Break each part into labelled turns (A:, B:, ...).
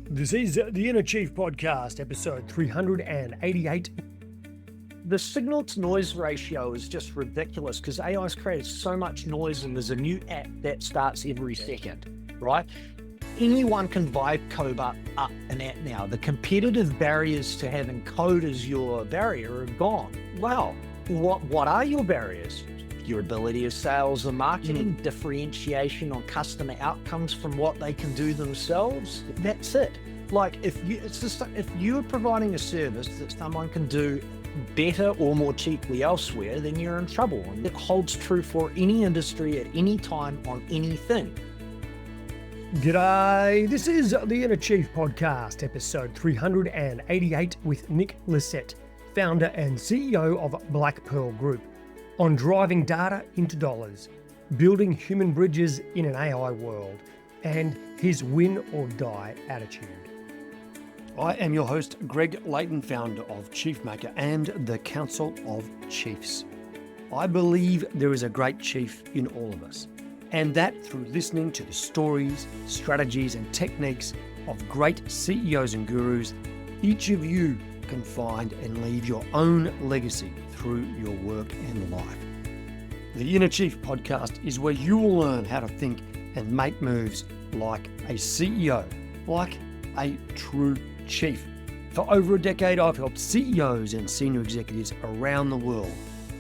A: This is the Inner Chief Podcast, episode 388.
B: The signal to noise ratio is just ridiculous because AI's created so much noise and there's a new app that starts every second, right? Anyone can vibe code up an app now. The competitive barriers to having code as your barrier are gone. Wow. What are your barriers? Your ability of sales and marketing, differentiation on customer outcomes from what they can do themselves. That's it. Like if you're providing a service that someone can do better or more cheaply elsewhere, then you're in trouble. And it holds true for any industry at any time on anything.
A: G'day, this is the Inner Chief Podcast, episode 388 with Nick Lissette, founder and CEO of Blackpearl Group, on driving data into dollars, building human bridges in an AI world, and his win or die attitude.
C: I am your host, Greg Layton, founder of Chiefmaker and the Council of Chiefs. I believe there is a great chief in all of us, and that through listening to the stories, strategies, and techniques of great CEOs and gurus, each of you can find and leave your own legacy through your work and life. The Inner Chief Podcast is where you will learn how to think and make moves like a CEO, like a true chief. For over a decade, I've helped CEOs and senior executives around the world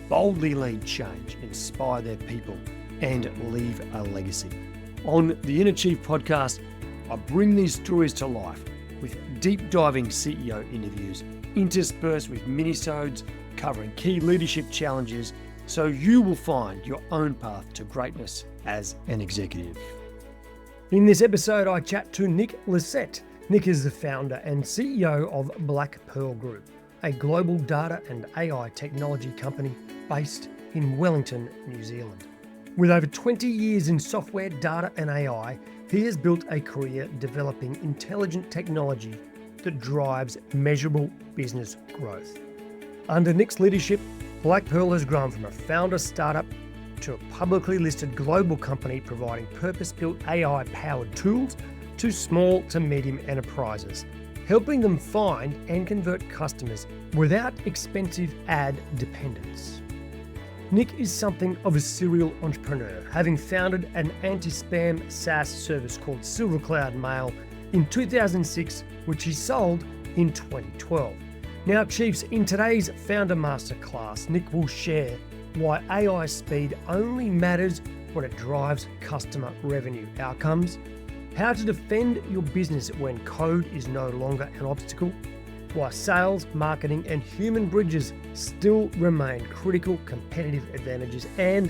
C: boldly lead change, inspire their people, and leave a legacy. On the Inner Chief Podcast, I bring these stories to life with deep diving CEO interviews, interspersed with minisodes covering key leadership challenges, so you will find your own path to greatness as an executive.
A: In this episode, I chat to Nick Lissette. Nick is the founder and CEO of Blackpearl Group, a global data and AI technology company based in Wellington, New Zealand. With over 20 years in software, data and AI, he has built a career developing intelligent technology that drives measurable business growth. Under Nick's leadership, Blackpearl has grown from a founder startup to a publicly listed global company providing purpose-built AI-powered tools to small to medium enterprises, helping them find and convert customers without expensive ad dependence. Nick is something of a serial entrepreneur, having founded an anti-spam SaaS service called SilverCloud Mail in 2006, which he sold in 2012. Now, Chiefs, in today's Founder Masterclass, Nick will share why AI speed only matters when it drives customer revenue outcomes, how to defend your business when code is no longer an obstacle, why sales, marketing, and human bridges still remain critical competitive advantages, and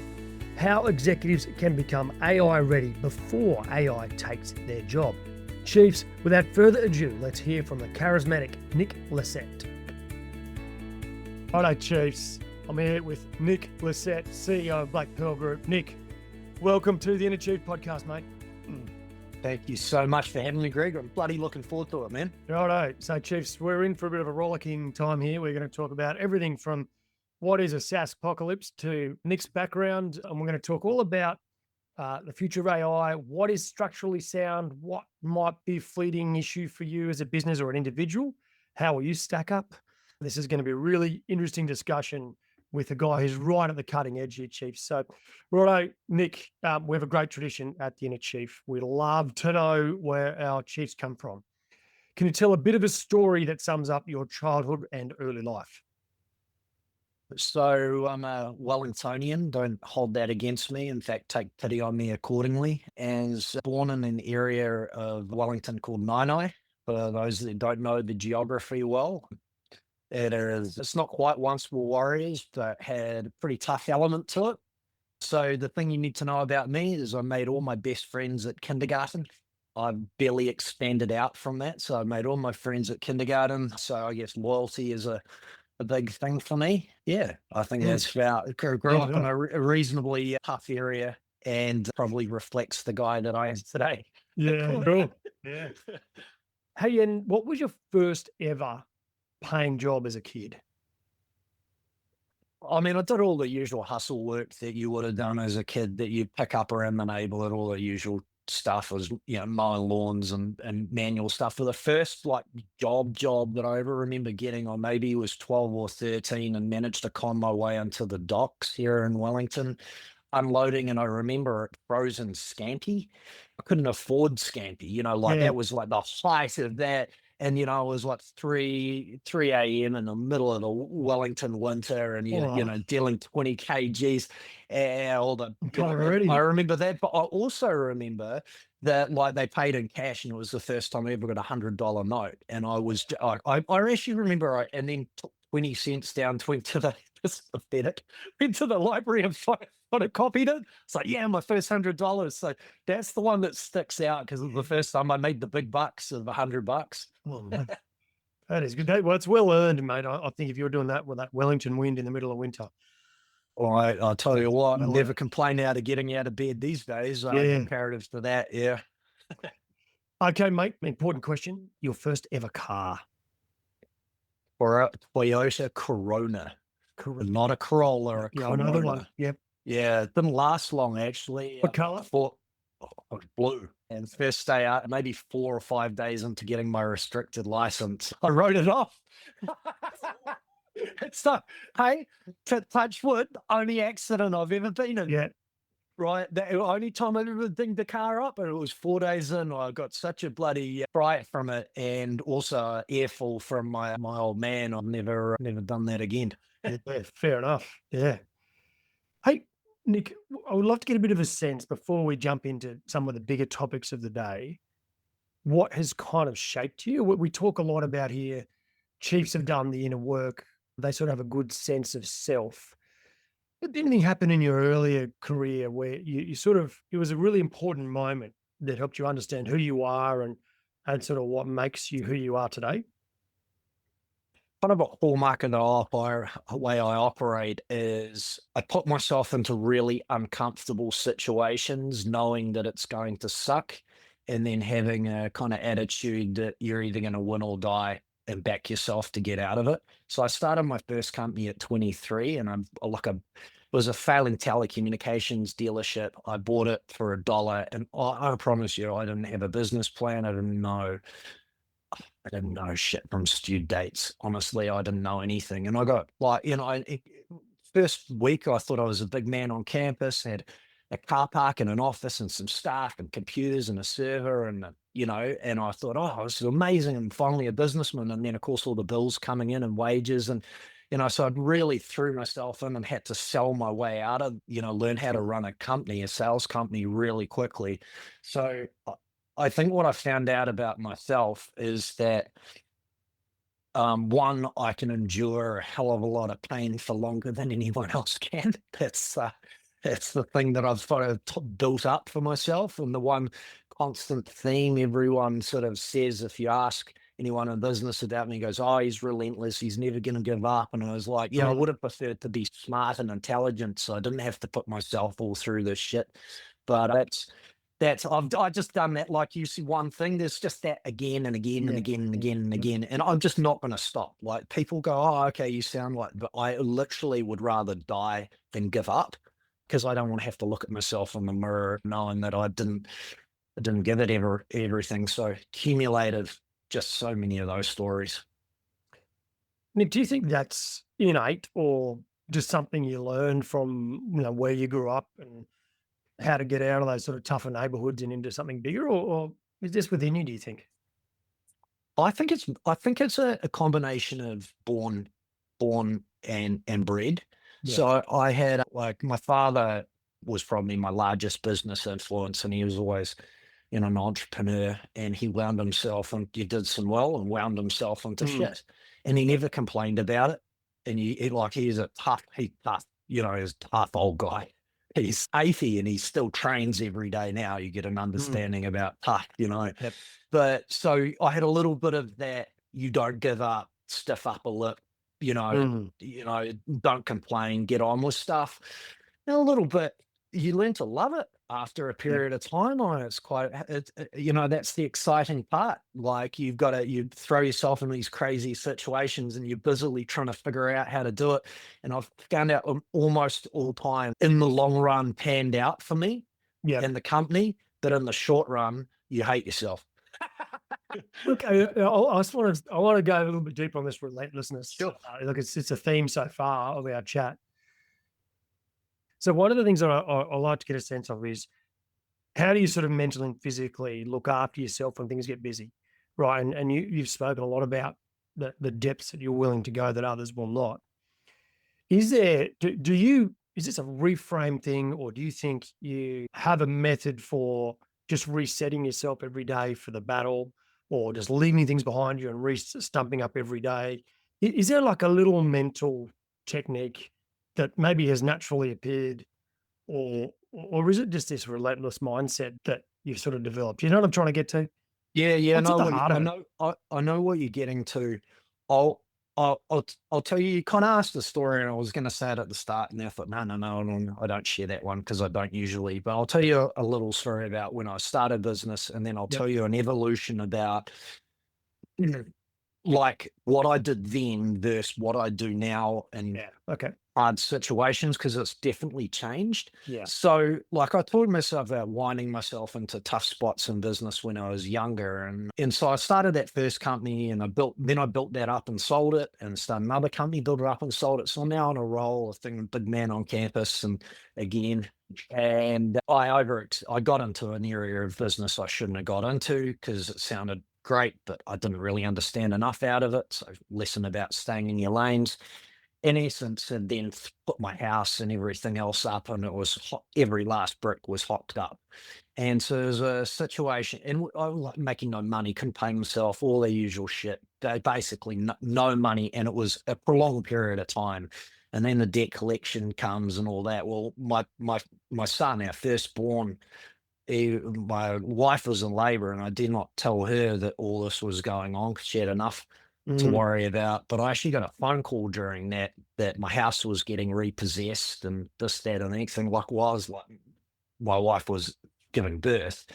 A: how executives can become AI ready before AI takes their job. Chiefs, without further ado, let's hear from the charismatic Nick Lissette. Righto, Chiefs. I'm here with Nick Lissette, CEO of Blackpearl Group. Nick, welcome to the Inner Chief Podcast, mate.
B: Thank you so much for having me, Greg. I'm bloody looking forward to it, man.
A: Righto. So, Chiefs, we're in for a bit of a rollicking time here. We're going to talk about everything from what is a SaaS apocalypse to Nick's background, and we're going to talk all about the future of AI, what is structurally sound, what might be a fleeting issue for you as a business or an individual, how will you stack up? This is going to be a really interesting discussion with a guy who's right at the cutting edge here, Chief. So, righto, Nick, we have a great tradition at the Inner Chief. We love to know where our Chiefs come from. Can you tell a bit of a story that sums up your childhood and early life?
B: So I'm a Wellingtonian. Don't hold that against me. In fact, take pity on me accordingly. As born in an area of Wellington called Nainai. For those that don't know the geography well, it's not quite once were warriors, but had a pretty tough element to it. So the thing you need to know about me is I made all my best friends at kindergarten. I've barely expanded out from that. So I made all my friends at kindergarten. So I guess loyalty is a big thing for me. Yeah, I think that's about, grew up in a reasonably tough area and probably reflects the guy that I am today.
A: Yeah, cool. Yeah. Hey, and what was your first ever paying job as a kid?
B: I mean, I did all the usual hustle work that you would have done as a kid that you pick up around the neighborhood, all the usual stuff. I was, mowing lawns and manual stuff. For the first like job that I ever remember getting, or maybe it was 12 or 13, and managed to con my way into the docks here in Wellington, unloading. And I remember it frozen scampi. I couldn't afford scampi, like
A: Yeah.
B: that was like the height of that. And, it was like 3 a.m. in the middle of the Wellington winter, and, dealing 20 kgs. And all the,
A: Already.
B: I remember that. But I also remember that like they paid in cash, and it was the first time I ever got $100 note. And I actually remember, and then took 20 cents down, went to the, it's pathetic, went to the library and photocopied it. It's like, yeah, my first $100. So that's the one that sticks out, because it was the first time I made the big bucks of $100.
A: Well, that is good. Well, it's well earned, mate. I think if you're doing that with that Wellington wind in the middle of winter.
B: Well, I'll tell you what, I
A: Well
B: never
A: earned.
B: complain out of getting out of bed these days.
A: Yeah.
B: Comparative to that, yeah.
A: Okay, mate. Important question. Your first ever car.
B: Or a Toyota Corona, not a Corolla, a
A: Yeah,
B: Corona.
A: another one. Yep.
B: Yeah, it didn't last long actually.
A: What colour?
B: It was blue. And first day out, maybe 4 or 5 days into getting my restricted license, I wrote it off. So, hey, to touch wood, only accident I've ever been in.
A: Yeah.
B: Right, the only time I ever dinged the car up, and it was 4 days in. I got such a bloody fright from it, and also an earful from my old man. I've never done that again.
A: Yeah, fair enough. Yeah. Hey, Nick, I would love to get a bit of a sense before we jump into some of the bigger topics of the day. What has kind of shaped you? We talk a lot about here, chiefs have done the inner work. They sort of have a good sense of self. But did anything happen in your earlier career where you sort of, it was a really important moment that helped you understand who you are and sort of what makes you who you are today?
B: Kind of a hallmark of the way I operate is I put myself into really uncomfortable situations, knowing that it's going to suck, and then having a kind of attitude that you're either going to win or die, and back yourself to get out of it. So I started my first company at 23, and it was a failing telecommunications dealership. I bought it for $1, and I promise you, I didn't have a business plan. I didn't know shit from due dates. Honestly, I didn't know anything. And I got like, first week I thought I was a big man on campus, had a car park and an office and some staff and computers and a server, and and I thought, oh, this is amazing. I'm finally a businessman. And then of course all the bills coming in and wages, and so I'd really threw myself in and had to sell my way out of, learn how to run a sales company really quickly. So I think what I found out about myself is that one, I can endure a hell of a lot of pain for longer than anyone else can. That's the thing that I've sort of built up for myself. And the one constant theme everyone sort of says, if you ask anyone in business about me, goes, oh, he's relentless, he's never going to give up. And I was like, yeah, I would have preferred to be smart and intelligent, so I didn't have to put myself all through this shit. But I've just done that. Like you see one thing, there's just that again and again and again and again and again. And I'm just not going to stop. Like people go, oh, okay, you sound like, but I literally would rather die than give up, because I don't want to have to look at myself in the mirror knowing that I didn't give it everything. So cumulative, just so many of those stories.
A: Nick, do you think that's innate or just something you learned from where you grew up and how to get out of those sort of tougher neighborhoods and into something bigger, or is this within you, do you think?
B: I think it's a combination of born and bred.
A: Yeah.
B: So I had, like, my father was probably my largest business influence, and he was always an entrepreneur, and he wound himself, and he did some well and wound himself into shit, and he never complained about it. And he's a tough, he's a tough old guy. He's 80 and he still trains every day now. You get an understanding about tough,
A: Yep.
B: But so I had a little bit of that. You don't give up, stiff upper lip, don't complain, get on with stuff. And a little bit, you learn to love it after a period of time. It's quite, that's the exciting part. Like you throw yourself in these crazy situations and you're busily trying to figure out how to do it. And I've found out almost all time in the long run panned out for me and the company. that in the short run, you hate yourself.
A: Look, I want to go a little bit deeper on this relentlessness.
B: Sure.
A: Look, it's a theme so far of our chat. So one of the things that I like to get a sense of is how do you sort of mentally and physically look after yourself when things get busy, right? And you've spoken a lot about the depths that you're willing to go that others will not. Is there is this a reframe thing, or do you think you have a method for just resetting yourself every day for the battle, or just leaving things behind you and stumping up every day? Is there like a little mental technique that maybe has naturally appeared, or is it just this relentless mindset that you've sort of developed? You know what I'm trying to get to?
B: Yeah,
A: What's at the heart of it?
B: I know what you're getting to. I'll I'll tell you. You kind of asked the story, and I was going to say it at the start, and then I thought, no, I don't share that one because I don't usually. But I'll tell you a little story about when I started business, and then I'll
A: Yep.
B: tell you an evolution about like what I did then versus what I do now, and
A: Yeah. Okay.
B: hard situations because it's definitely changed.
A: Yeah.
B: So, like, I taught myself about winding myself into tough spots in business when I was younger, and so I started that first company, and I built that up and sold it, and started another company, built it up and sold it. So I'm now on a roll of being a big man on campus, and again, and I got into an area of business I shouldn't have got into because it sounded great, but I didn't really understand enough out of it. So lesson about staying in your lanes in essence, and then put my house and everything else up, and it was hot, every last brick was hocked up. And so there's a situation, and I was like making no money, couldn't pay myself, all the usual shit. Basically, no money, and it was a prolonged period of time. And then the debt collection comes and all that. Well, my son, our firstborn, my wife was in labour, and I did not tell her that all this was going on because she had enough to worry about. But I actually got a phone call during that my house was getting repossessed and this, that, and anything. Like my wife was giving birth.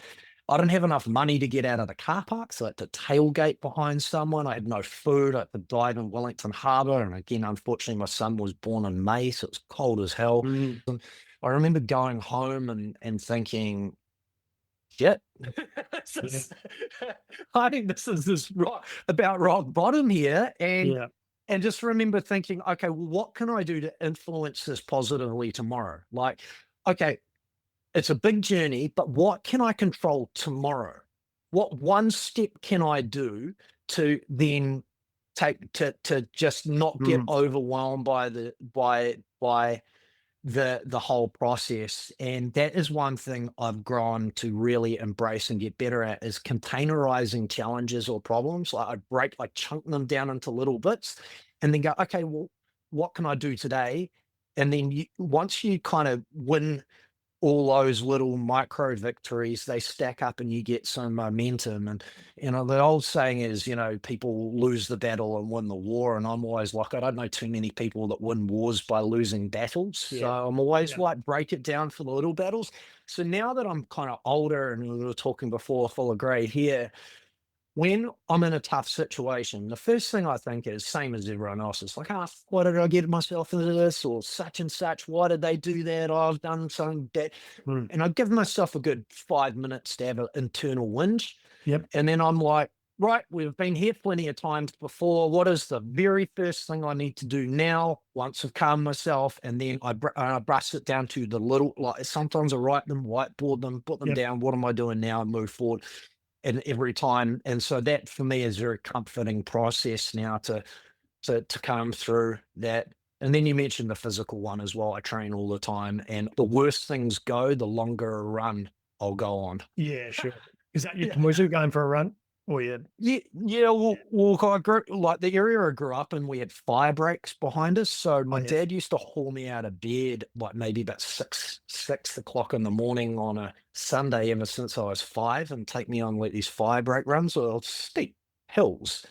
B: I didn't have enough money to get out of the car park, so I had to tailgate behind someone. I had no food. I had to dive in Wellington Harbour, and again, unfortunately, my son was born in May, so it's cold as hell.
A: Mm.
B: And I remember going home and thinking, shit. I think this is about rock bottom here.
A: Yeah.
B: And just remember thinking, okay, well, what can I do to influence this positively tomorrow? Like, okay, it's a big journey, but what can I control tomorrow? What one step can I do to then take to just not get
A: Mm.
B: overwhelmed by the whole process? And that is one thing I've grown to really embrace and get better at, is containerizing challenges or problems. Like I chunk them down into little bits and then go, okay, well, what can I do today? And then once you kind of win all those little micro victories, they stack up and you get some momentum. And, the old saying is, people lose the battle and win the war. And I'm always like, I don't know too many people that win wars by losing battles.
A: Yeah.
B: So I'm always
A: Yeah.
B: like, break it down for the little battles. So now that I'm kind of older, and we were talking before, full of gray hair, when I'm in a tough situation, the first thing I think is same as everyone else. It's like, why did I get myself into this? Or such and such, why did they do that? Oh, I've done something that.
A: Mm.
B: And I give myself a good 5 minutes to have an internal whinge.
A: Yep.
B: And then I'm like, right, we've been here plenty of times before. What is the very first thing I need to do now once I've calmed myself? And then I brush it down to the little, like sometimes I write them, whiteboard them, put them
A: Yep.
B: down. What am I doing now? And move forward. And every time. And so that for me is a very comforting process now to come through that. And then you mentioned the physical one as well. I train all the time, and the worse things go, the longer a run I'll go on.
A: Yeah, sure. Is that your
B: Yeah.
A: was you going for a run? Or you
B: Yeah. Well, I grew like the area I grew up in, we had fire breaks behind us. So my
A: yes.
B: dad used to haul me out of bed like maybe about six o'clock in the morning on a Sunday ever since I was 5, and take me on like these fire break runs or steep hills.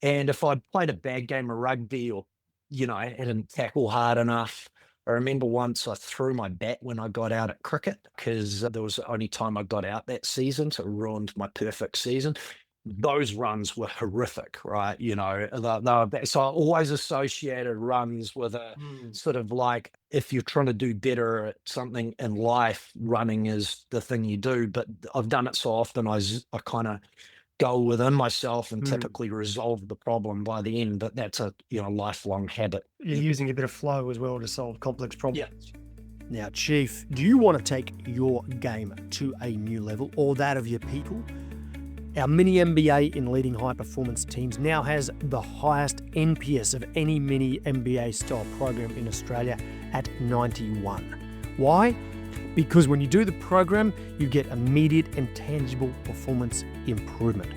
B: And if I'd played a bad game of rugby, or, I didn't tackle hard enough. I remember once I threw my bat when I got out at cricket because there was the only time I got out that season, so it ruined my perfect season. those runs were horrific, right? So I always associated runs with a sort of like, if you're trying to do better at something in life, running is the thing you do. But I've done it so often, I kind of go within myself and typically resolve the problem by the end. But that's a lifelong habit.
A: You're using a bit of flow as well to solve complex problems.
C: Now, Chief, do you want to take your game to a new level, or that of your people? Our mini MBA in leading high performance teams now has the highest NPS of any mini MBA style program in Australia at 91. Why? Because when you do the program, you get immediate and tangible performance improvement.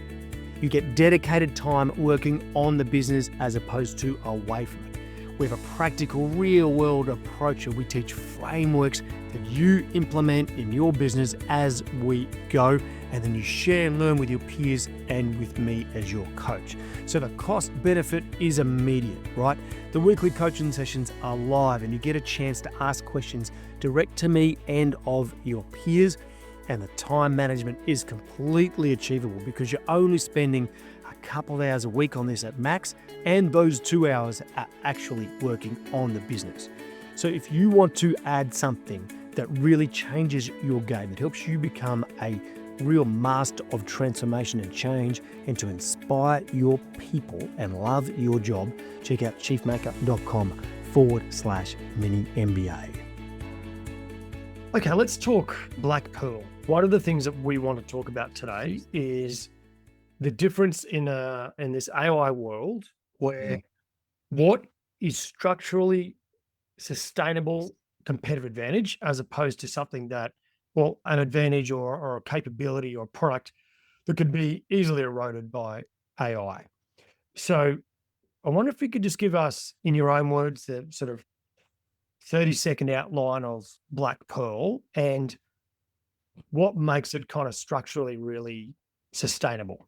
C: You get dedicated time working on the business as opposed to away from it. We have a practical, real-world approach where we teach frameworks that you implement in your business as we go, and then you share and learn with your peers and with me as your coach. So the cost benefit is immediate, right? The weekly coaching sessions are live, and you get a chance to ask questions direct to me and of your peers, and the time management is completely achievable because you're only spending a couple of hours a week on this at max, and those 2 hours are actually working on the business. So if you want to add something that really changes your game, that helps you become a real master of transformation and change, and to inspire your people and love your job, check out chiefmaker.com/mini MBA.
A: Okay, let's talk Blackpearl. One of the things that we want to talk about today is the difference in this AI world, where what is structurally sustainable competitive advantage as opposed to something that, well, an advantage or a capability or product that could be easily eroded by AI. So I wonder if you could just give us, in your own words, the sort of 30-second outline of Blackpearl and what makes it kind of structurally really sustainable.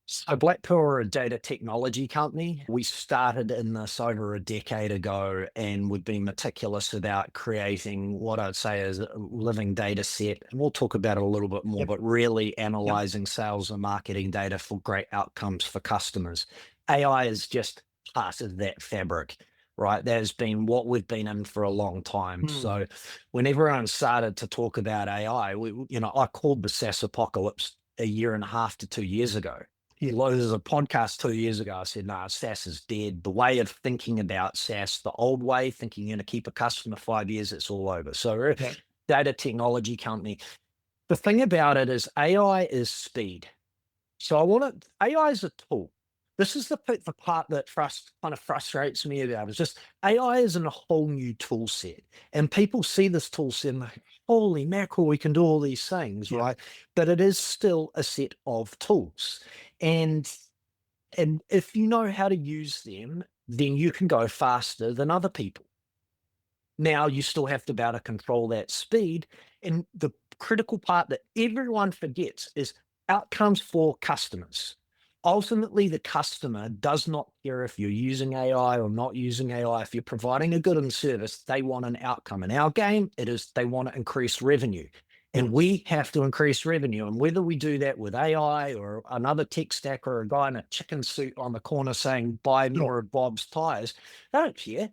B: So Blackpearl are a data technology company. We started in this over a decade ago, and we've been meticulous about creating what I'd say is a living data set. And we'll talk about it a little bit more, but really analyzing sales and marketing data for great outcomes for customers. AI is just part of that fabric, right? There's been what we've been in for a long time. So when everyone started to talk about AI, I called the SaaS apocalypse 1.5 to 2 years ago. There's a podcast 2 years ago. I said, no, SaaS is dead. The way of thinking about SaaS, the old way, thinking you're going to keep a customer 5 years, it's all over. So we're a data technology company. The thing about it is AI is speed. So AI is a tool. This is the part that kind of frustrates me about it. It's just AI is in a whole new tool set, and people see this tool set and like, holy mackerel, we can do all these things, right? But it is still a set of tools. And if you know how to use them, then you can go faster than other people. Now you still have to be able to control that speed. And the critical part that everyone forgets is outcomes for customers. Ultimately, the customer does not care if you're using AI or not using AI. If you're providing a good service, they want an outcome. In our game, it is they want to increase revenue. And we have to increase revenue. And whether we do that with AI or another tech stack or a guy in a chicken suit on the corner saying, buy more of Bob's tires, they don't care.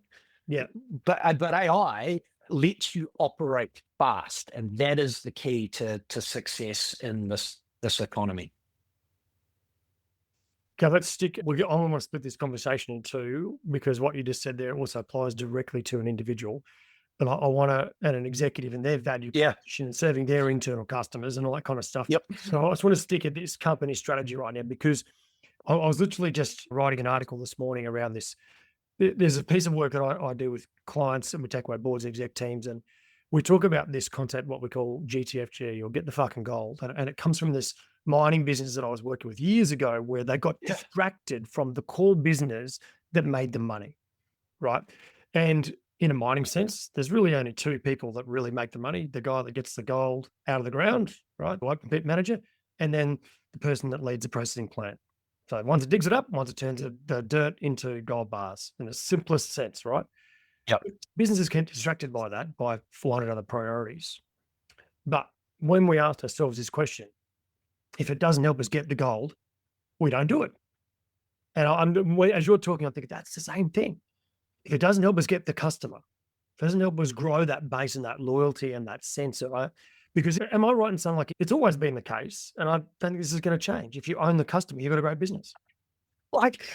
A: Yeah.
B: But AI lets you operate fast. And that is the key to success in this economy.
A: Okay, let's stick. I want to split this conversation in two, because what you just said there also applies directly to an individual. But I want to, and an executive and their value proposition and serving their internal customers and all that kind of stuff. So I just want to stick at this company strategy right now, because I was literally just writing an article this morning around this. There's a piece of work that I do with clients, and we take away boards and exec teams, and we talk about this concept, what we call GTFG, or get the fucking gold. And it comes from this mining business that I was working with years ago, where they got distracted from the core business that made them money, right? And in a mining sense, there's really only two people that really make the money: the guy that gets the gold out of the ground, right, the open pit manager, and then the person that leads the processing plant. So once it digs it up, once it turns the dirt into gold bars, in the simplest sense, right? Businesses get distracted by that, by 400 other priorities. But when we asked ourselves this question, if it doesn't help us get the gold, we don't do it. And as you're talking, I'm thinking that's the same thing. If it doesn't help us get the customer, if it doesn't help us grow that base and that loyalty and that sense of, because am I right in saying like it's always been the case, and I don't think this is going to change. If you own the customer, you've got a great business.
B: Like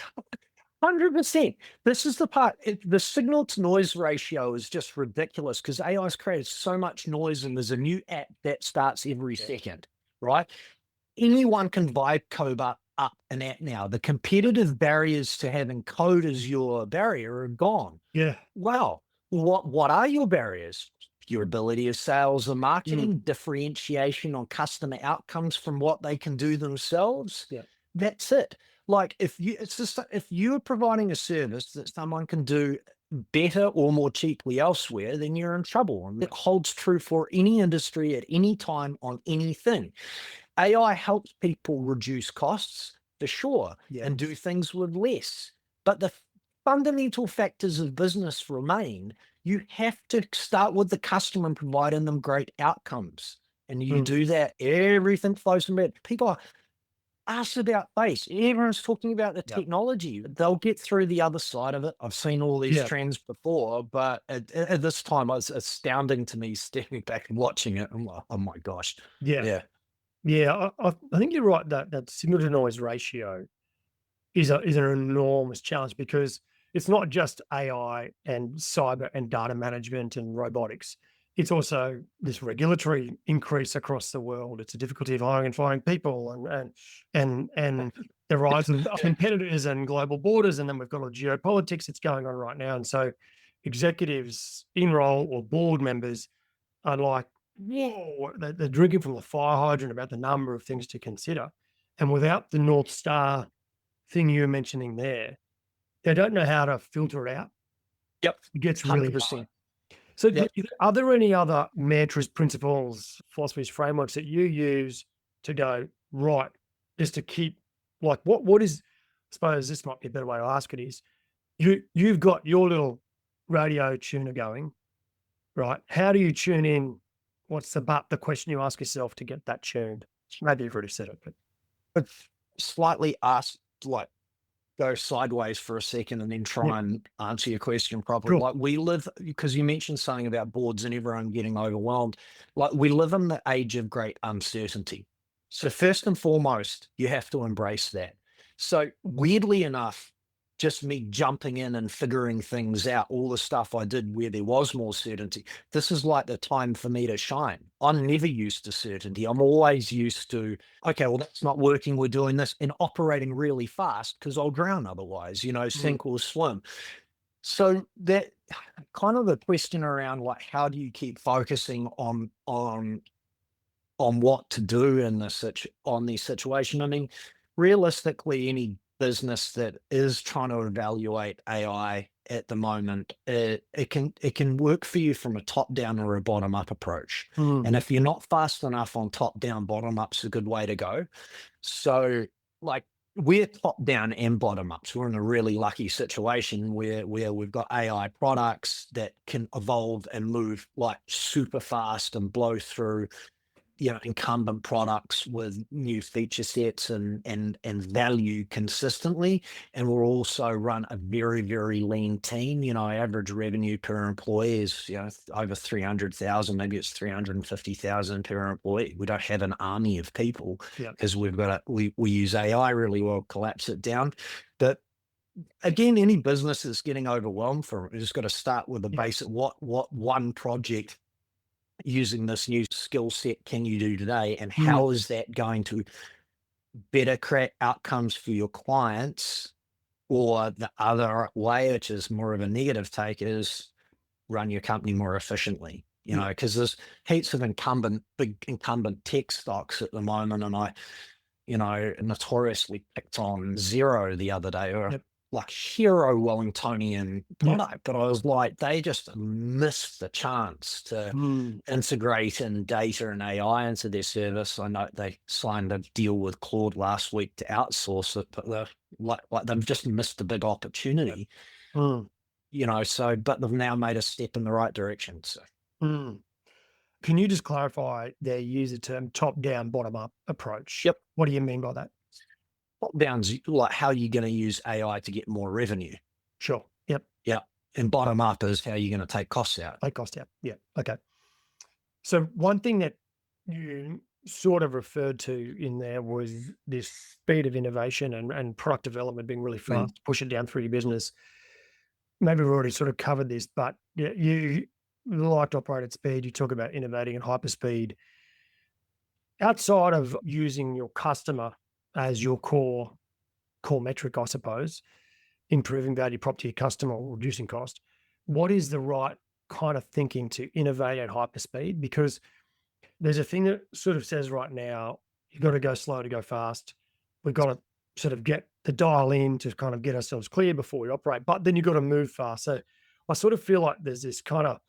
B: 100%. This is the part. The signal to noise ratio is just ridiculous because AI's created so much noise, and there's a new app that starts every second, right? Anyone can vibe code up an app now. The competitive barriers to having code as your barrier are gone.
A: Yeah.
B: Wow. What are your barriers? Your ability of sales and marketing, differentiation on customer outcomes from what they can do themselves.
A: Yeah.
B: That's it. Like if you're providing a service that someone can do better or more cheaply elsewhere, then you're in trouble. And it holds true for any industry at any time on anything. AI helps people reduce costs for sure and do things with less. But the fundamental factors of business remain. You have to start with the customer and providing them great outcomes. And you do that, everything flows from it. People ask about face. Everyone's talking about the technology. They'll get through the other side of it. I've seen all these trends before, but at this time, it was astounding to me stepping back and watching it. I'm like, oh my gosh.
A: Yeah. I think you're right that signal to noise ratio is an enormous challenge because it's not just AI and cyber and data management and robotics. It's also this regulatory increase across the world. It's a difficulty of hiring and firing people and the rise of competitors and global borders. And then we've got all the geopolitics that's going on right now. And so executives in role or board members are like, whoa, they're drinking from the fire hydrant about the number of things to consider. And without the North Star thing you were mentioning there, they don't know how to filter it out.
B: Yep.
A: It gets really
B: 100%.
A: hard. So are there any other mantras, principles, philosophies, frameworks that you use to go, right, just to keep, like, what is, I suppose this might be a better way to ask it is, you've got your little radio tuner going, right? How do you tune in? What's the question you ask yourself to get that tuned? Maybe you've already said it,
B: but slightly like go sideways for a second and then try and answer your question properly.
A: Cool.
B: Like we live, because you mentioned something about boards and everyone getting overwhelmed. Like we live in the age of great uncertainty. So first and foremost, you have to embrace that. So weirdly enough, just me jumping in and figuring things out, all the stuff I did where there was more certainty. This is like the time for me to shine. I'm never used to certainty. I'm always used to, okay, well, that's not working. We're doing this and operating really fast because I'll drown otherwise, sink or swim. So that kind of the question around like, how do you keep focusing on what to do in this situation? I mean, realistically, any business that is trying to evaluate AI at the moment, it can work for you from a top-down or a bottom-up approach. And if you're not fast enough on top-down, bottom-up's a good way to go. So like we're top-down and bottom-up. So we're in a really lucky situation where we've got AI products that can evolve and move like super fast and blow through incumbent products with new feature sets and value consistently. And we'll also run a very, very lean team. Average revenue per employee is, over 300,000, maybe it's 350,000 per employee. We don't have an army of people because we use AI really well, collapse it down. But again, any business that's getting overwhelmed from it, just got to start with the basic, what one project using this new skill set can you do today, and how is that going to better create outcomes for your clients? Or the other way, which is more of a negative take, is run your company more efficiently, because there's heaps of big incumbent tech stocks at the moment. And I, notoriously picked on Xero the other day, or like hero Wellingtonian product, but I was like, they just missed the chance to integrate in data and AI into their service. I know they signed a deal with Claude last week to outsource it, but they've just missed a big opportunity. But they've now made a step in the right direction. So
A: Can you just clarify their user term top-down, bottom-up approach?
B: Yep.
A: What do you mean by that?
B: Top down's like how you're going to use AI to get more revenue.
A: Sure. Yep.
B: Yeah. And bottom up is how you're going to take costs out.
A: Take cost out. Yeah. Okay. So one thing that you sort of referred to in there was this speed of innovation and product development being really fast, push it down through your business. Maybe we've already sort of covered this, but you like to operate at speed. You talk about innovating at hyperspeed. Outside of using your customer as your core metric, I suppose, improving value prop to your customer or reducing cost, what is the right kind of thinking to innovate at hyperspeed? Because there's a thing that sort of says right now, you've got to go slow to go fast. We've got to sort of get the dial in to kind of get ourselves clear before we operate, but then you've got to move fast. So I sort of feel like there's this kind of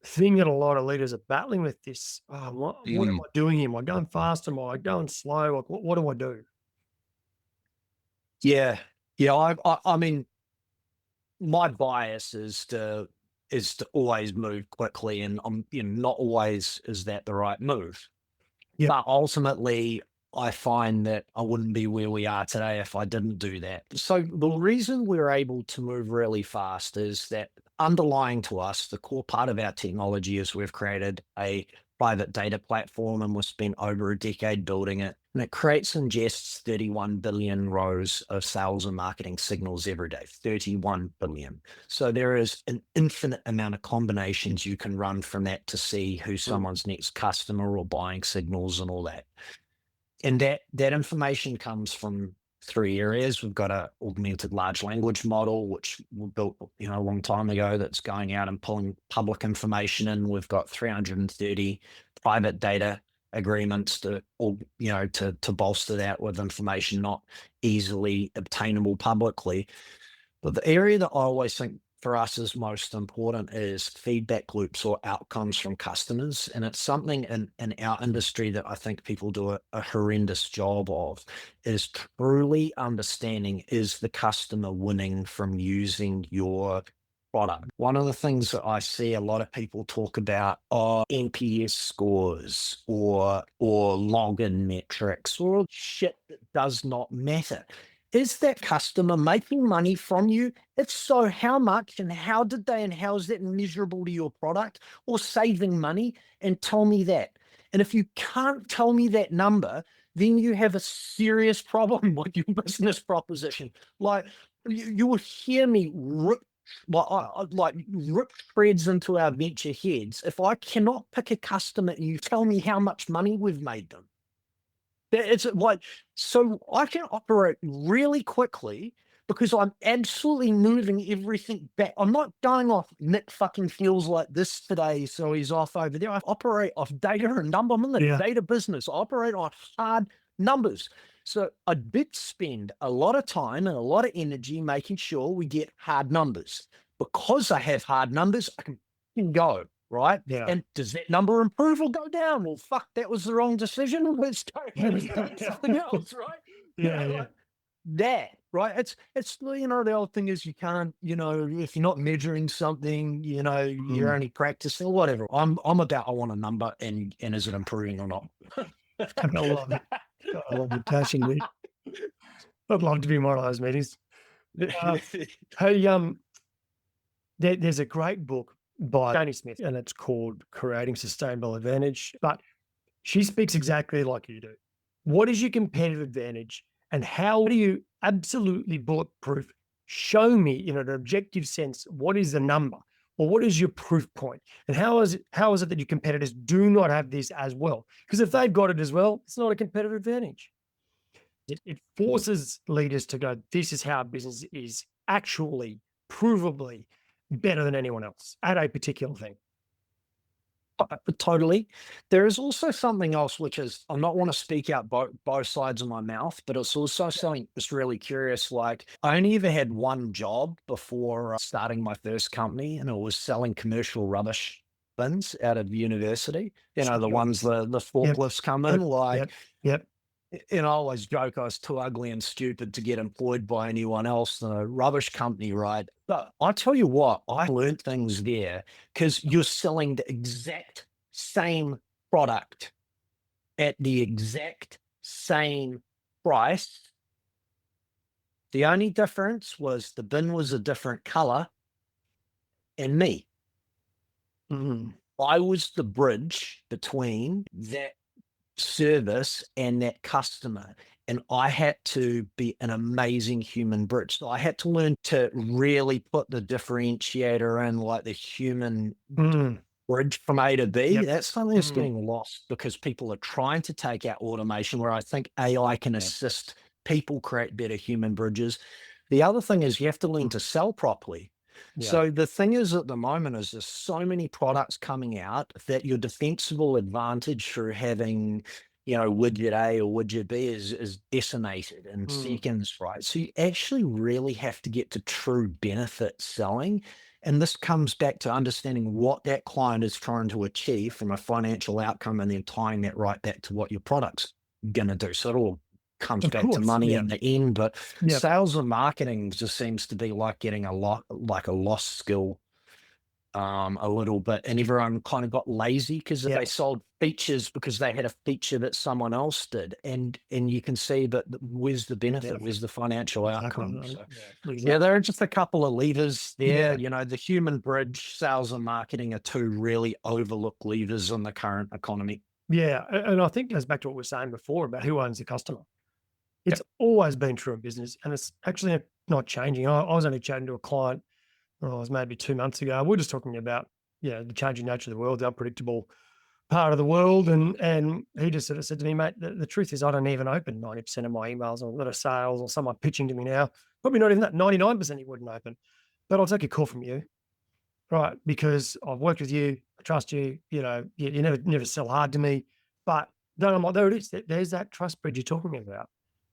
A: thing that a lot of leaders are battling with this. What am I doing here? Am I going fast? Am I going slow? Like, what do I do?
B: Yeah. Yeah. I mean, my bias is to always move quickly, and I'm not always is that the right move.
A: Yeah.
B: But ultimately, I find that I wouldn't be where we are today if I didn't do that. So the reason we're able to move really fast is that underlying to us, the core part of our technology is we've created a private data platform, and we've spent over a decade building it. And it creates and ingests 31 billion rows of sales and marketing signals every day, 31 billion. So there is an infinite amount of combinations you can run from that to see who someone's next customer or buying signals and all that. And that information comes from three areas. We've got a augmented large language model, which we built a long time ago, that's going out and pulling public information in. We've got 330 private data agreements to bolster that with information not easily obtainable publicly. But the area that I always think for us is most important is feedback loops or outcomes from customers. And it's something in our industry that I think people do a horrendous job of, is truly understanding, is the customer winning from using your product? One of the things that I see a lot of people talk about are NPS scores or login metrics or shit that does not matter. Is that customer making money from you? If so, how much and how did they, and how is that measurable to your product, or saving money? And tell me that. And if you can't tell me that number, then you have a serious problem with your business proposition. Like you will hear me rip threads into our venture heads if I cannot pick a customer and you tell me how much money we've made them. It's like, so I can operate really quickly because I'm absolutely moving everything back. I'm not going off Nick fucking feels like this today, so he's off over there. I operate off data and number. I'm in the data business. I operate on hard numbers. So I did spend a lot of time and a lot of energy making sure we get hard numbers. Because I have hard numbers, I can go. Right?
A: Yeah.
B: And does that number improve or go down? Well, fuck, that was the wrong decision. Let's go something else, right?
A: Yeah.
B: That, right? It's the old thing is you can't, if you're not measuring something, you're only practicing or whatever. I'm about, I want a number and is it improving or not?
A: I love it. I love your passion, dude. I'd love to be in one of those meetings. Hey, there's a great book by Janie Smith, and it's called Creating Sustainable Advantage. But she speaks exactly like you do. What is your competitive advantage, and how do you absolutely bulletproof show me in an objective sense what is the number, or what is your proof point, and how is it that your competitors do not have this as well? Because if they've got it as well, it's not a competitive advantage. It forces leaders to go, this is how our business is actually provably better than anyone else at a particular thing.
B: Totally. There is also something else, which is, I not want to speak out both sides of my mouth, but it's also something that's really curious. Like, I only ever had one job before starting my first company, and it was selling commercial rubbish bins out of university. The ones the forklifts come in.
A: Yep.
B: And I always joke I was too ugly and stupid to get employed by anyone else than a rubbish company, right? But I tell you what, I learned things there because you're selling the exact same product at the exact same price. The only difference was the bin was a different color and me.
C: Mm.
B: I was the bridge between that service and that customer. And I had to be an amazing human bridge. So I had to learn to really put the differentiator in, like the human
C: Mm.
B: bridge from A to B.
C: Yep.
B: That's something that's
C: Mm.
B: getting lost because people are trying to take out automation, where I think AI can assist people create better human bridges. The other thing is you have to learn to sell properly.
C: Yeah.
B: So the thing is, at the moment, is there's so many products coming out that your defensible advantage through having, widget A or widget B is decimated in seconds, right? So you actually really have to get to true benefit selling. And this comes back to understanding what that client is trying to achieve from a financial outcome and then tying that right back to what your product's going to do. So it all comes
C: Of
B: back to
C: course,
B: money
C: yeah.
B: in the end, but
C: Yeah.
B: sales and marketing just seems to be like getting a lost skill a little bit, and everyone kind of got lazy because
C: Yeah.
B: they sold features because they had a feature that someone else did, and you can see that where's the benefit,
C: Yeah.
B: where's the financial outcome.
C: Exactly.
B: So,
C: Exactly.
B: yeah, there are just a couple of levers there.
C: Yeah.
B: The human bridge, sales and marketing are two really overlooked levers in the current economy.
C: Yeah. And I think it goes back to what we were saying before about who owns the customer. It's always been true in business, and it's actually not changing. I was only chatting to a client, it was maybe 2 months ago. We're just talking about, the changing nature of the world, the unpredictable part of the world. And he just sort of said to me, mate, the truth is I don't even open 90% of my emails or that are sales or someone pitching to me now. Probably not even that, 99% he wouldn't open. But I'll take a call from you, right? Because I've worked with you, I trust you, you never sell hard to me. But then I'm like, there it is. There's that trust bridge you're talking about.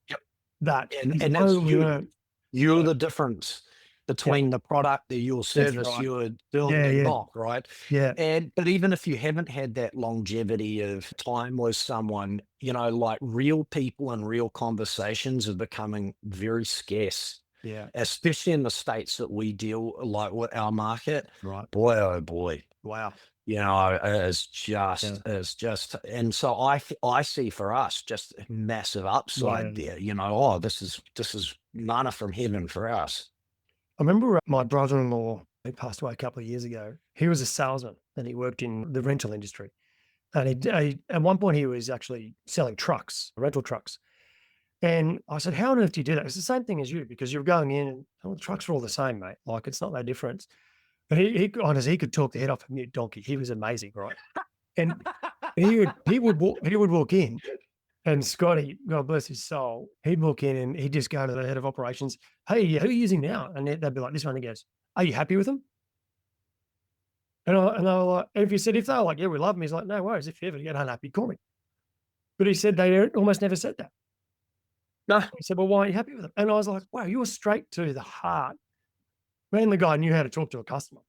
B: Yep.
C: That
B: And
C: is
B: that's
C: only earned.
B: you're the difference between the product, your service
C: right.
B: you're doing
C: Yeah,
B: and
C: yeah.
B: not, right?
C: Yeah.
B: But even if you haven't had that longevity of time with someone, like real people and real conversations are becoming very scarce,
C: Yeah.
B: especially in the states that we deal like with our market.
C: Right.
B: Boy, oh boy.
C: Wow.
B: It's just, and so I see for us just massive upside
C: Yeah.
B: there. This is manna from heaven for us.
C: I remember my brother-in-law, who passed away a couple of years ago. He was a salesman and he worked in the rental industry. And at one point he was actually selling trucks, rental trucks. And I said, how on earth do you do that? It's the same thing as you, because you're going in and the trucks are all the same, mate. Like, it's not that different. But honestly, he could talk the head off a mute donkey. He was amazing, right? And he would walk in, and Scotty, God bless his soul, he'd walk in and he'd just go to the head of operations. Hey, who are you using now? And they'd be like, this one. He goes, are you happy with them? And they were like, and if they were like, yeah, we love them. He's like, no worries. If you ever get unhappy, call me. But he said they almost never said that.
B: No.
C: He said, well, why aren't you happy with them? And I was like, wow, you were straight to the heart. Man, the guy knew how to talk to a customer.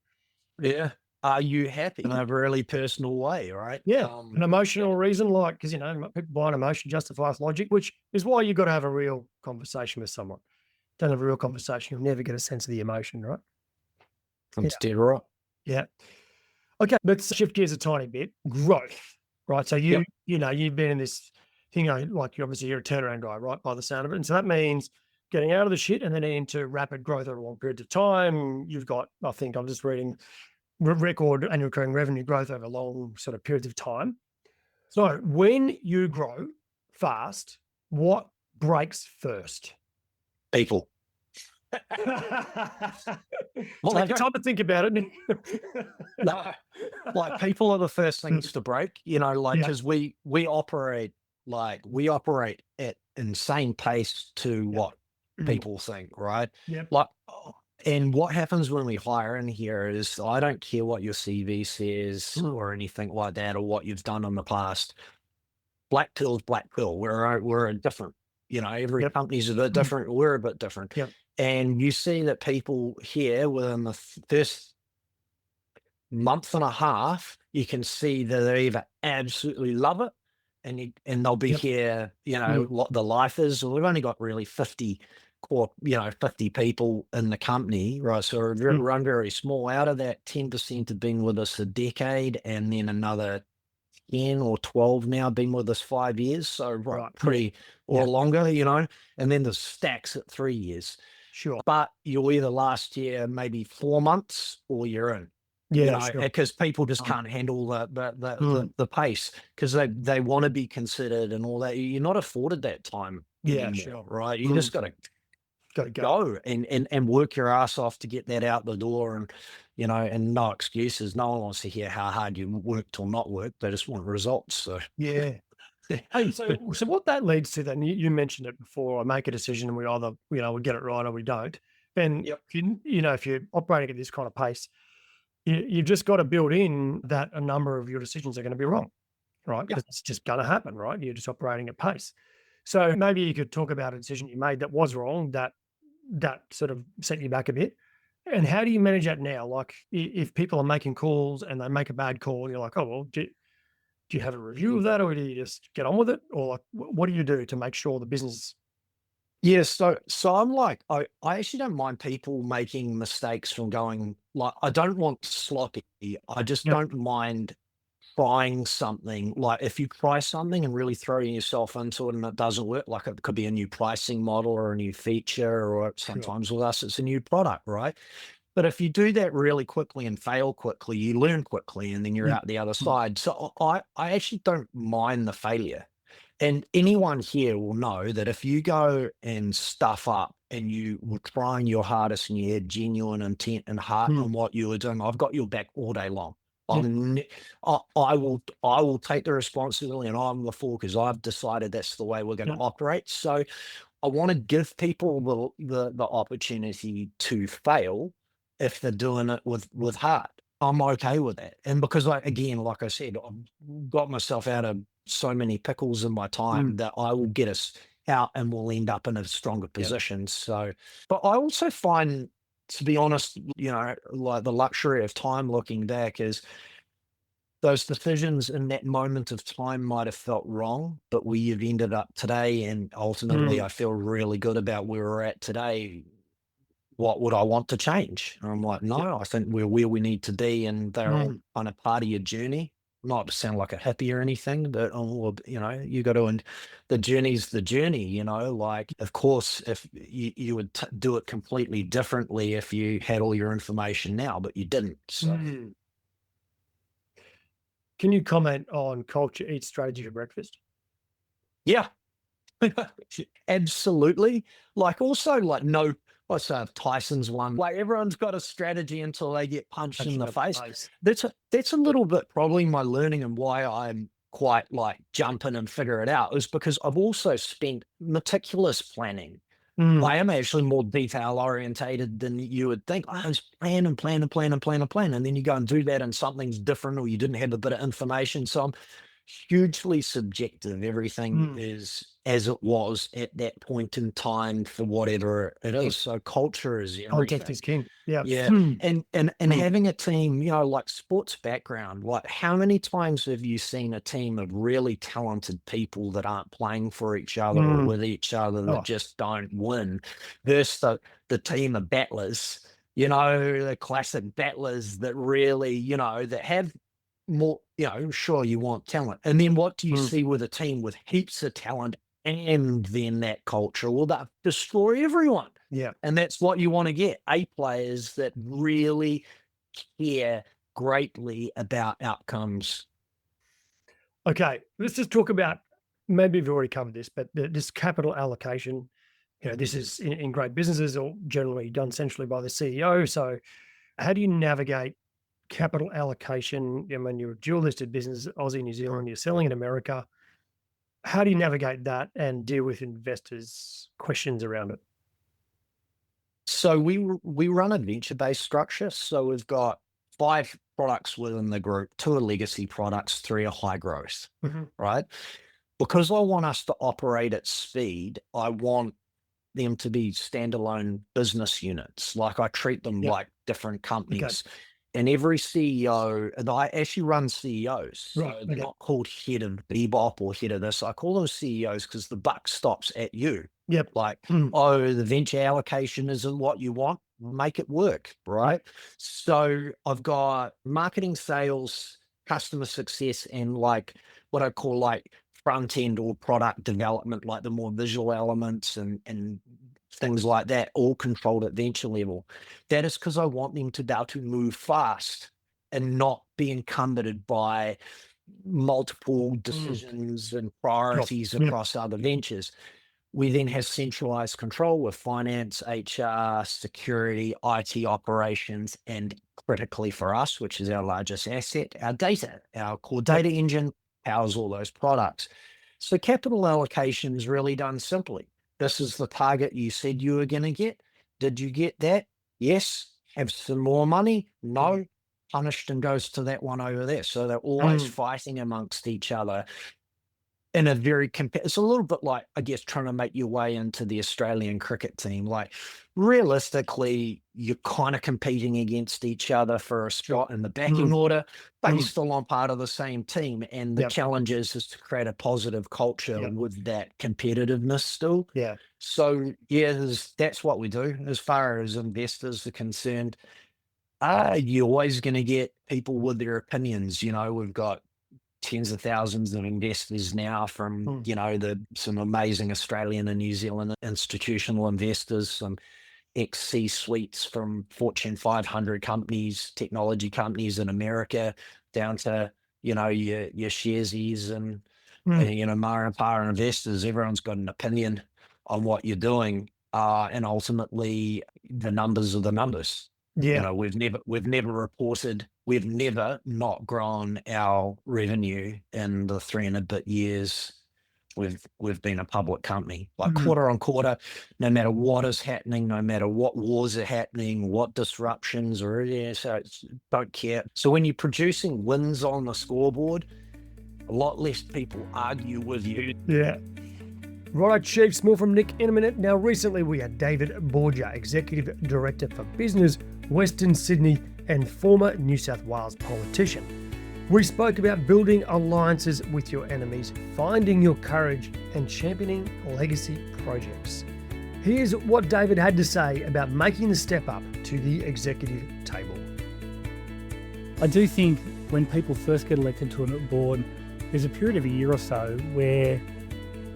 B: Yeah. Are you happy in a really personal way, right?
C: Yeah. An emotional reason, like, because, people buy an emotion justifies logic, which is why you've got to have a real conversation with someone. Don't have a real conversation, you'll never get a sense of the emotion, right?
B: That's dead right.
C: Yeah. Okay, let's shift gears a tiny bit. Growth, right? So you've been in this thing, like you're a turnaround guy, right? By the sound of it. And so that means getting out of the shit and then into rapid growth over long periods of time. You've got, I think I'm just reading, record annual recurring revenue growth over long sort of periods of time. So when you grow fast, what breaks first?
B: People.
C: Well, take time to think about it.
B: No, like people are the first things to break, because we operate at insane pace to what people think, right?
C: Yeah.
B: And what happens when we hire in here is I don't care what your CV says or anything like that, or what you've done in the past. Blackpearl's Blackpearl. We're a different, every company's a bit different. We're a bit different.
C: Yep.
B: And you see that people here within the first month and a half, you can see that they either absolutely love it and they'll be here, what the life is. We've only got really 50 core, 50 people in the company, right? So we're run very small. Out of that, 10% have been with us a decade, and then another 10 or 12 now, been with us 5 years. So
A: Right.
B: pretty or longer, and then there's stacks at 3 years.
A: Sure.
B: But you'll either last year maybe 4 months or you're in.
A: Yeah, sure.
B: Because people just can't handle the pace because they want to be considered and all that. You're not afforded that time anymore,
A: sure.
B: right? You just got to
A: Got to go.
B: go and work your ass off to get that out the door, and and no excuses. No one wants to hear how hard you worked or not worked. They just want results. So
A: Yeah. Hey, so what that leads to then, you mentioned it before, I make a decision and we either, we get it right or we don't. Then,
B: Yep.
A: if you're operating at this kind of pace, you've just got to build in that a number of your decisions are going to be wrong, right?
B: Yeah.
A: Because it's just going to happen, right? You're just operating at pace. So maybe you could talk about a decision you made that was wrong, that sort of set you back a bit. And how do you manage that now? Like if people are making calls and they make a bad call, you're like, oh, well, do you have a review of that, or do you just get on with it? Or like, what do you do to make sure the business?
B: Yeah, so I'm like, I actually don't mind people making mistakes from going, like, I don't want sloppy. I just
A: Yep.
B: don't mind trying something. Like if you try something and really throwing yourself into it and it doesn't work, like it could be a new pricing model or a new feature, or sometimes with us it's a new product, right? But if you do that really quickly and fail quickly, you learn quickly and then you're out the other side. So I actually don't mind the failure. And anyone here will know that if you go and stuff up and you were trying your hardest and you had genuine intent and heart on what you were doing, I've got your back all day long. I will take the responsibility and I'm the fool because I've decided that's the way we're going to operate. So I want to give people the opportunity to fail if they're doing it with heart. I'm okay with that. And because again, like I said, I've got myself out of so many pickles in my time that I will get us out and we'll end up in a stronger position. So, but I also find, to be honest, like the luxury of time looking back is those decisions in that moment of time might have felt wrong, but where you've ended up today, and ultimately I feel really good about where we're at today. What would I want to change? And I'm like, no, I think we're where we need to be, and they're all kind of part of your journey. Not to sound like a hippie or anything, but you got to, and the journey's the journey. Like, of course, if you would do it completely differently if you had all your information now, but you didn't. So,
A: Can you comment on culture eat strategy for breakfast?
B: yeah, absolutely. Like, also, like, no. What's Tyson's one? Like everyone's got a strategy until they get punched in the face. That's a little bit probably my learning and why I'm quite like jump in and figure it out is because I've also spent meticulous planning. I am actually more detail orientated than you would think. I was plan and plan and plan and plan and plan, and then you go and do that and something's different or you didn't have a bit of information. So I'm hugely subjective. Everything is as it was at that point in time for whatever it is. So culture is everything.
A: Context is king. Yeah.
B: Yeah. And having a team, like sports background, like how many times have you seen a team of really talented people that aren't playing for each other or with each other that just don't win versus the team of battlers, the classic battlers that really, that have more, sure you want talent. And then what do you see with a team with heaps of talent and then that culture? Well, that destroy everyone.
A: Yeah.
B: And that's what you want to get. A players that really care greatly about outcomes.
A: Okay. Let's just talk about, maybe we've already covered this, but this capital allocation, this is in great businesses or generally done centrally by the CEO. So how do you navigate capital allocation? When you're a dual listed business, Aussie, New Zealand, you're selling in America. How do you navigate that and deal with investors' questions around it?
B: So we run a venture-based structure. So we've got 5 products within the group, 2 are legacy products, 3 are high growth, right? Because I want us to operate at speed, I want them to be standalone business units. Like I treat them like different companies. Okay. And every CEO, and I actually run CEOs. So they're not called head of Bebop or head of this. I call them CEOs because the buck stops at you.
A: Yep.
B: Like, oh, the venture allocation isn't what you want. Make it work, right? So I've got marketing, sales, customer success and like what I call like front end or product development, like the more visual elements and things like that, all controlled at venture level. That is because I want them to be able to move fast and not be encumbered by multiple decisions and
A: Sure.
B: priorities
A: Yeah.
B: across other ventures. We then have centralized control with finance, HR, security, IT operations, and critically for us, which is our largest asset, our data. Our core
A: Yep.
B: data engine powers all those products. So capital allocation is really done simply. This is the target you said you were going to get. Did you get that? Yes. Have some more money? No. Punished and goes to that one over there. So they're always fighting amongst each other in a very it's a little bit like, I guess, trying to make your way into the Australian cricket team. Like realistically, you're kind of competing against each other for a spot in the batting order, but you're still on part of the same team. And the
A: Yep.
B: challenge is to create a positive culture
A: Yep.
B: with that competitiveness still.
A: Yeah.
B: So yeah, that's what we do. As far as investors are concerned, you're always going to get people with their opinions. You know, we've got tens of thousands of investors now from, you know, some amazing Australian and New Zealand institutional investors, some ex-C-suites from Fortune 500 companies, technology companies in America, down to, you know, your sharesies and, you know, Mara and Para investors. Everyone's got an opinion on what you're doing. And ultimately the numbers are the numbers. You
A: Yeah.
B: know, we've never not grown our revenue in the 3 and a bit years we've been a public company. Like quarter on quarter, no matter what is happening, no matter what wars are happening, what disruptions or don't care. So when you're producing wins on the scoreboard, a lot less people argue with you.
A: Yeah. Righto, Chiefs, more from Nick in a minute. Now, recently we had David Borgia, Executive Director for Business, Western Sydney, and former New South Wales politician. We spoke about building alliances with your enemies, finding your courage, and championing legacy projects. Here's what David had to say about making the step up to the executive table.
D: I do think when people first get elected to a board, there's a period of a year or so where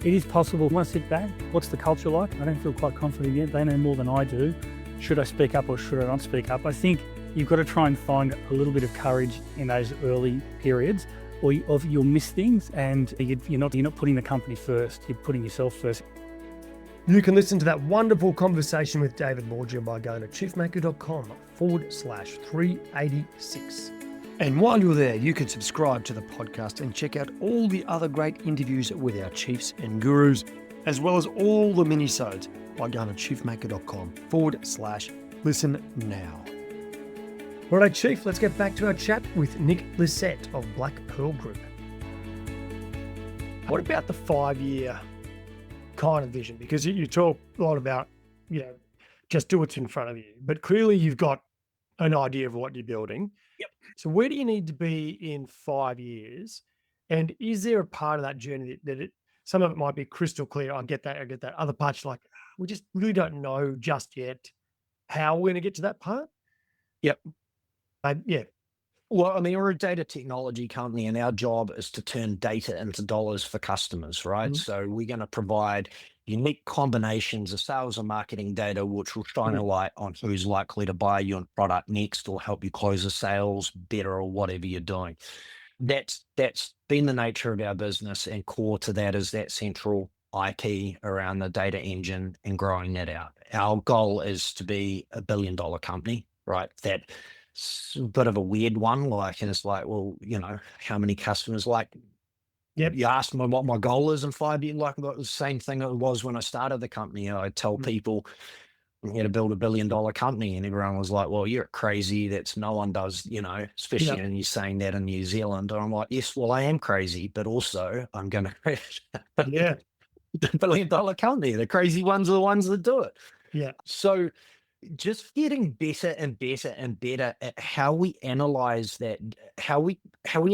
D: it is possible. When I sit back, what's the culture like? I don't feel quite confident yet. They know more than I do. Should I speak up or should I not speak up? I think you've got to try and find a little bit of courage in those early periods, or you'll miss things and you're not putting the company first, you're putting yourself first.
A: You can listen to that wonderful conversation with David Borgia by going to chiefmaker.com/386. And while you're there, you can subscribe to the podcast and check out all the other great interviews with our chiefs and gurus, as well as all the mini-sodes by going to chiefmaker.com/listen now. Righto, Chief, let's get back to our chat with Nick Lissette of Blackpearl Group. What about the 5-year kind of vision? Because you talk a lot about, just do what's in front of you, but clearly you've got an idea of what you're building.
B: Yep.
A: So where do you need to be in 5 years? And is there a part of that journey that some of it might be crystal clear? I get that. Other parts like, we just really don't know just yet how we're going to get to that part.
B: Yep.
A: Yeah.
B: Well, I mean, we're a data technology company and our job is to turn data into dollars for customers, right? So we're going to provide unique combinations of sales and marketing data, which will shine a light on who's likely to buy your product next or help you close the sales better or whatever you're doing. That's been the nature of our business, and core to that is that central IP around the data engine and growing that out. Our goal is to be $1 billion company, right? That's a bit of a weird one. Like, and it's like, well, how many customers? Like, you asked me what my goal is in 5 years. Like, the same thing it was when I started the company. I tell people I'm here to build $1 billion company, and everyone was like, well, you're crazy. That's no one does, especially when you're saying that in New Zealand. And I'm like, yes, well, I am crazy, but also I'm going to create $1 billion company. The crazy ones are the ones that do it.
A: Yeah.
B: So just getting better and better and better at how we analyze that, how we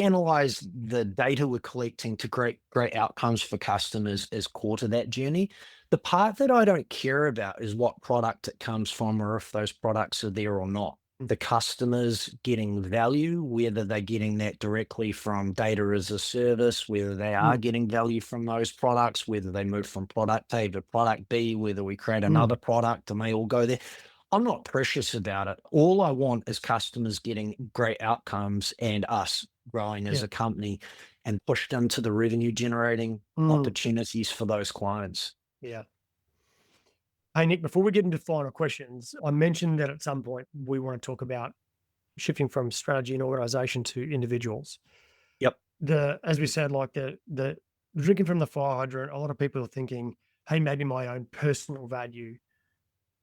B: analyze the data we're collecting to great outcomes for customers is core to that journey. The part that I don't care about is what product it comes from or if those products are there or not. the customers getting value, whether they're getting that directly from data as a service, whether they are getting value from those products, whether they move from product A to product B, whether we create another product and they all go there. I'm not precious about it. All I want is customers getting great outcomes and us growing as a company and pushed into the revenue generating opportunities for those clients.
A: Yeah. Hey, Nick, before we get into final questions, I mentioned that at some point we want to talk about shifting from strategy and organization to individuals.
B: Yep.
A: As we said, like the drinking from the fire hydrant, a lot of people are thinking, hey, maybe my own personal value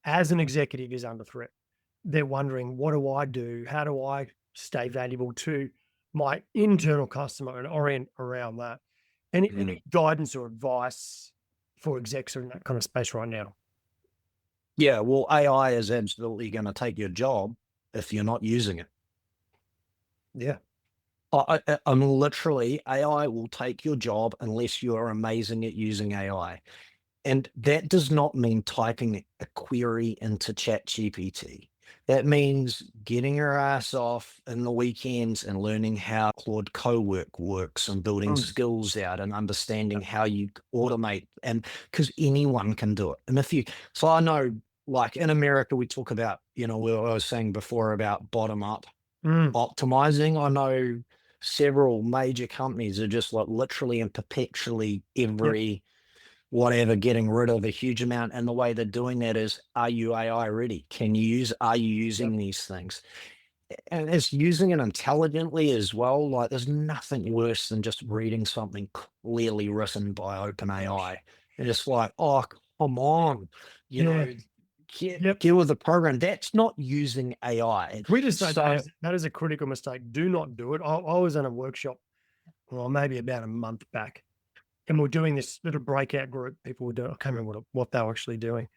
A: as an executive is under threat. They're wondering, what do I do? How do I stay valuable to my internal customer and orient around that? Any guidance or advice for execs in that kind of space right now?
B: Yeah, well, AI is absolutely going to take your job if you're not using it.
A: Yeah.
B: I'm literally, AI will take your job unless you are amazing at using AI. And that does not mean typing a query into ChatGPT. That means getting your ass off in the weekends and learning how Claude Cowork works and building skills out and understanding how you automate. And because anyone can do it. And so I know, like in America, we talk about, what I was saying before about bottom up optimizing. I know several major companies are just like literally and perpetually every whatever, getting rid of a huge amount. And the way they're doing that is, are you AI ready? Are you using these things? And it's using it intelligently as well. Like there's nothing worse than just reading something clearly written by OpenAI. And it's like, oh, come on, get with the program. That's not using AI.
A: We just say that is a critical mistake. Do not do it. I was in a workshop, well, maybe about a month back, and we're doing this little breakout group. People were doing, I can't remember what they were actually doing.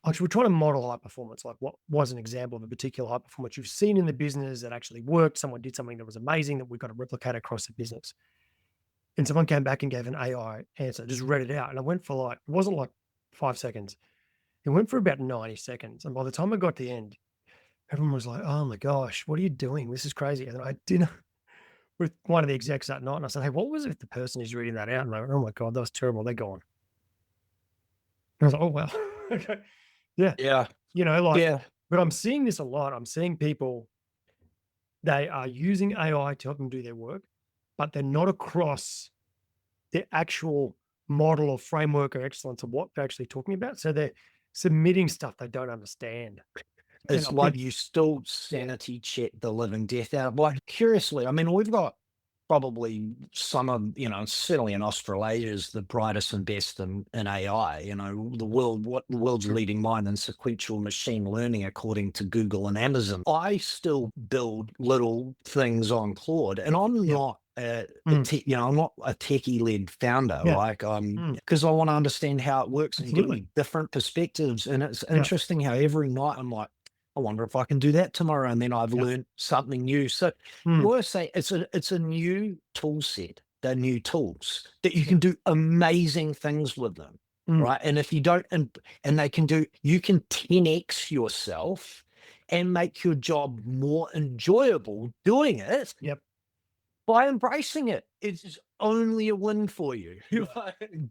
A: Actually, we're trying to model high performance, like what was an example of a particular high performance you've seen in the business that actually worked. Someone did something that was amazing that we've got to replicate across the business. And someone came back and gave an AI answer, just read it out. And I went for it wasn't like 5 seconds. It went for about 90 seconds. And by the time I got to the end, everyone was like, oh my gosh, what are you doing? This is crazy. And I did with one of the execs that night. And I said, hey, what was it if the person who's reading that out? And I went, oh my God, that was terrible. They're gone. And I was like, oh, wow. Okay. Yeah.
B: Yeah.
A: But I'm seeing this a lot. I'm seeing people, they are using AI to help them do their work, but they're not across the actual model or framework or excellence of what they're actually talking about. So they're submitting stuff they don't understand.
B: It's like you still sanity check the living death out. Like curiously, I mean, we've got probably some of, certainly in Australasia is the brightest and best in AI, the world's leading mind in sequential machine learning, according to Google and Amazon. I still build little things on Claude, and I'm not I'm not a techie-led founder, because I want to understand how it works and give me different perspectives. And it's interesting how every night I'm like, I wonder if I can do that tomorrow. And then I've learned something new. So I always say it's a new tool set. They're new tools that you can do amazing things with them. Right. And if you don't, and they can do, you can 10x yourself and make your job more enjoyable doing it. By embracing it. It's only a win for you.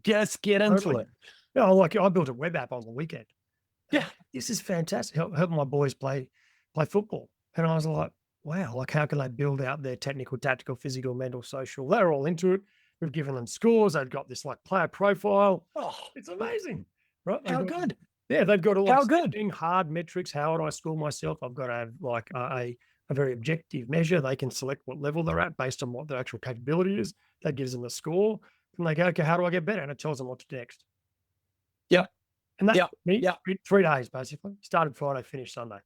B: Just get into it.
A: Yeah, like I built a web app on the weekend. Yeah, this is fantastic. Helping my boys play football. And I was like, wow, like how can they build out their technical, tactical, physical, mental, social? They're all into it. We've given them scores. They've got this like player profile. Oh, it's amazing. Right?
B: How good?
A: Yeah, they've got all
B: how good
A: hard metrics. How would I score myself? I've got to have like a very objective measure. They can select what level they're at based on what their actual capability is. That gives them a score. And they go, okay, how do I get better? And it tells them what to do next.
B: Yeah.
A: And that's 3 days, basically. Started Friday, finished Sunday.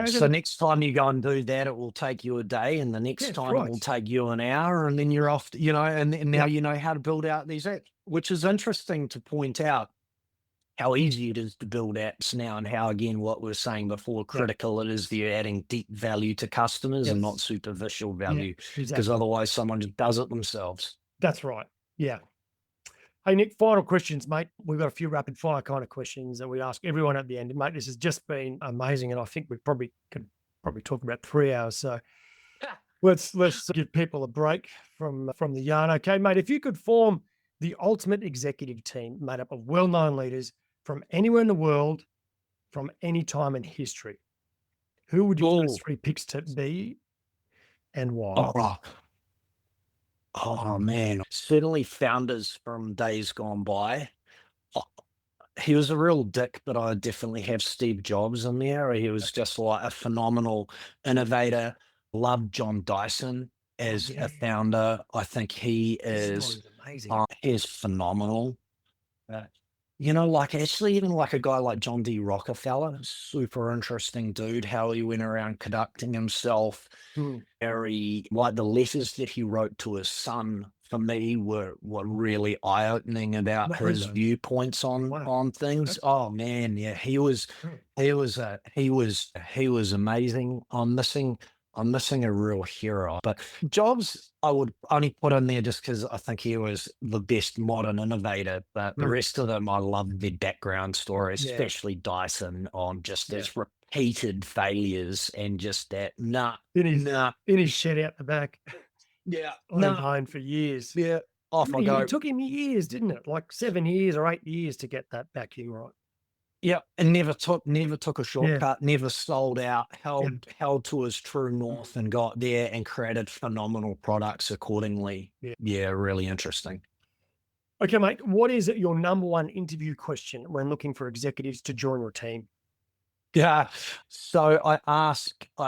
B: So next time you go and do that, it will take you a day. And the next time it will take you an hour. And then you're off, and now you know how to build out these apps, which is interesting to point out how easy it is to build apps now, and how, again, what we were saying before, critical it is that you're adding deep value to customers and not superficial value, because otherwise someone just does it themselves.
A: That's right. Yeah. Hey, Nick, final questions, mate. We've got a few rapid fire kind of questions that we ask everyone at the end. Mate, this has just been amazing. And I think we probably could probably talking about 3 hours. So let's give people a break from the yarn. Okay, mate, if you could form the ultimate executive team made up of well-known leaders from anywhere in the world, from any time in history, who would your first 3 picks to be and why?
B: Oh man, certainly founders from days gone by. Oh, he was a real dick, but I definitely have Steve Jobs in there. He was just like a phenomenal innovator. Loved John Dyson as a founder. I think he is
A: Amazing.
B: he's phenomenal. Like actually even like a guy like John D. Rockefeller, super interesting dude, how he went around conducting himself. Very like the letters that he wrote to his son for me were really eye-opening about his viewpoints on things. Oh man, yeah, he was amazing. I'm missing a real hero. But Jobs, I would only put in there just because I think he was the best modern innovator. But the rest of them, I love their background stories, especially Dyson on just his repeated failures and just that
A: in his shed out the back.
B: Yeah.
A: Online for years.
B: Yeah. Off I go.
A: It took him years, didn't it? Like 7 years or 8 years to get that backing right.
B: Yeah, and never took a shortcut, never sold out, held to his true north and got there and created phenomenal products accordingly. Yeah, really interesting.
A: Okay, mate, what is your number one interview question when looking for executives to join your team?
B: Yeah, so I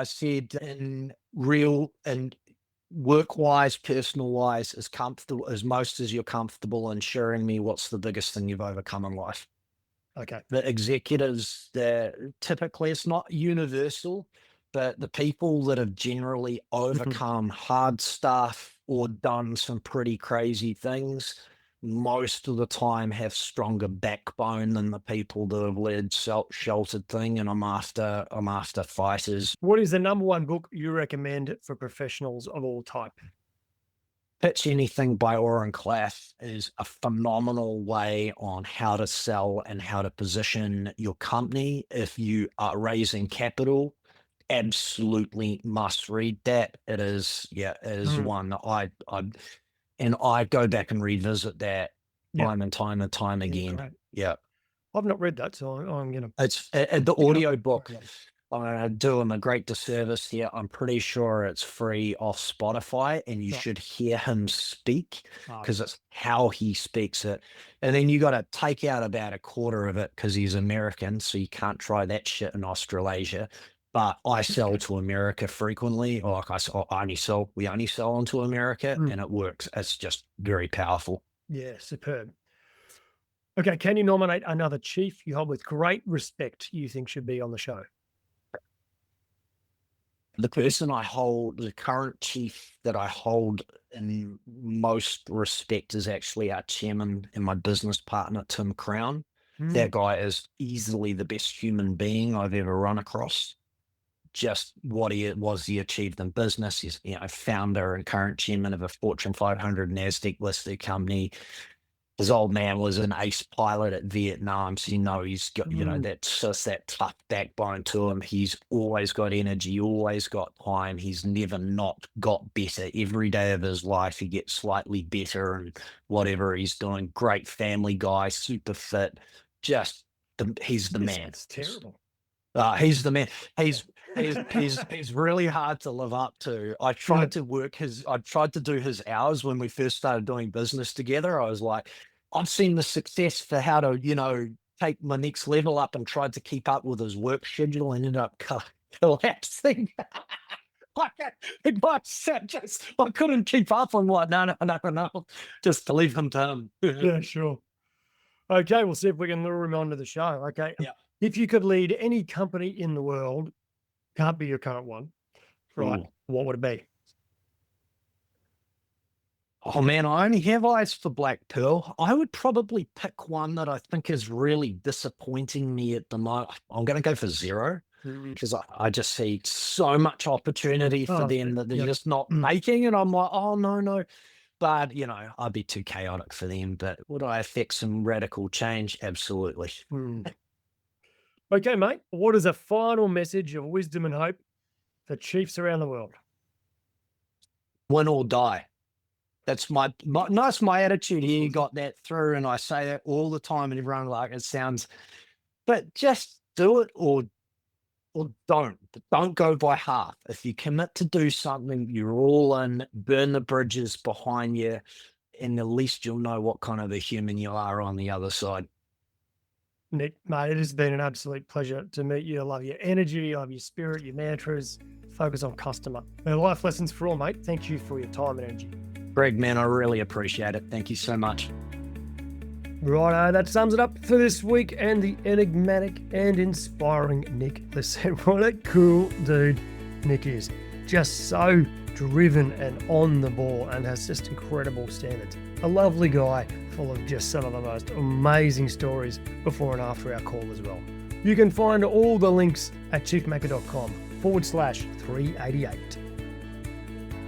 B: said in real and work-wise, personal-wise, as most as you're comfortable in sharing me what's the biggest thing you've overcome in life.
A: Okay.
B: The executives, typically it's not universal, but the people that have generally overcome hard stuff or done some pretty crazy things, most of the time have stronger backbone than the people that have led sheltered thing. And I'm after fighters.
A: What is the number one book you recommend for professionals of all type?
B: Pitch Anything by Oren Klaff is a phenomenal way on how to sell and how to position your company. If you are raising capital, absolutely must read that. It is one that I go back and revisit that time and time again.
A: Great.
B: Yeah.
A: I've not read that, so I'm going to.
B: It's the audio book. I'm going to do him a great disservice here. I'm pretty sure it's free off Spotify and you should hear him speak because it's how he speaks it. And then you got to take out about a quarter of it because he's American. So you can't try that shit in Australasia. But I sell to America frequently. Or like we only sell onto America and it works. It's just very powerful.
A: Yeah, superb. Okay. Can you nominate another chief you hold with great respect you think should be on the show?
B: The person the current chief that I hold in most respect is actually our chairman and my business partner, Tim Crown. That guy is easily the best human being I've ever run across. Just what he achieved in business. He's founder and current chairman of a Fortune 500 NASDAQ listed company. His old man was an ace pilot at Vietnam, so he's got that's just that tough backbone to him. He's always got energy, always got time. He's never not got better. Every day of his life, he gets slightly better and whatever he's doing. Great family guy, super fit. He's the man.
A: It's terrible.
B: He's the man. He's really hard to live up to. I tried to do his hours when we first started doing business together. I was like, I've seen the success for how to, take my next level up and tried to keep up with his work schedule and ended up collapsing. I couldn't keep up. I'm like, no, just to leave him to him.
A: Yeah, sure. Okay, we'll see if we can lure him onto the show. Okay.
B: Yeah.
A: If you could lead any company in the world, can't be your current one, right? What would it be?
B: Oh man, I only have eyes for Blackpearl. I would probably pick one that I think is really disappointing me at the moment. I'm going to go for Xero because I just see so much opportunity for them that they're just not making. And I'm like, oh, no. But, I'd be too chaotic for them. But would I affect some radical change? Absolutely.
A: Okay, mate. What is a final message of wisdom and hope for chiefs around the world?
B: Win or die. That's my attitude here. You got that through, and I say that all the time, and everyone like it sounds, but just do it or don't. But don't go by half. If you commit to do something, you're all in. Burn the bridges behind you, and at least you'll know what kind of a human you are on the other side.
A: Nick, mate, it has been an absolute pleasure to meet you. I love your energy, I love your spirit, your mantras, focus on customer. They're life lessons for all, mate. Thank you for your time and energy.
B: Greg, man, I really appreciate it. Thank you so much.
A: Righto, that sums it up for this week and the enigmatic and inspiring Nick Lissette. What a cool dude Nick is. Just so driven and on the ball and has just incredible standards. A lovely guy full of just some of the most amazing stories before and after our call as well. You can find all the links at chiefmaker.com/388.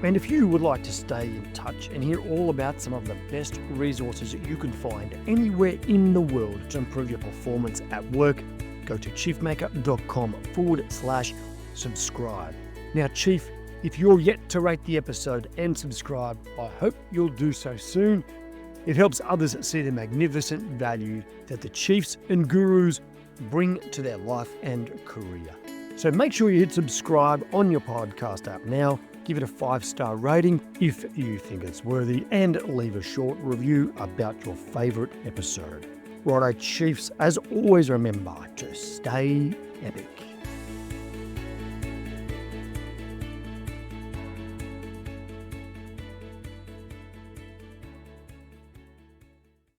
A: And if you would like to stay in touch and hear all about some of the best resources that you can find anywhere in the world to improve your performance at work, go to chiefmaker.com/subscribe. Now, Chief, if you're yet to rate the episode and subscribe, I hope you'll do so soon. It helps others see the magnificent value that the chiefs and gurus bring to their life and career. So make sure you hit subscribe on your podcast app now. Give it a 5-star rating if you think it's worthy, and leave a short review about your favorite episode. Righto, Chiefs, as always, remember to stay epic.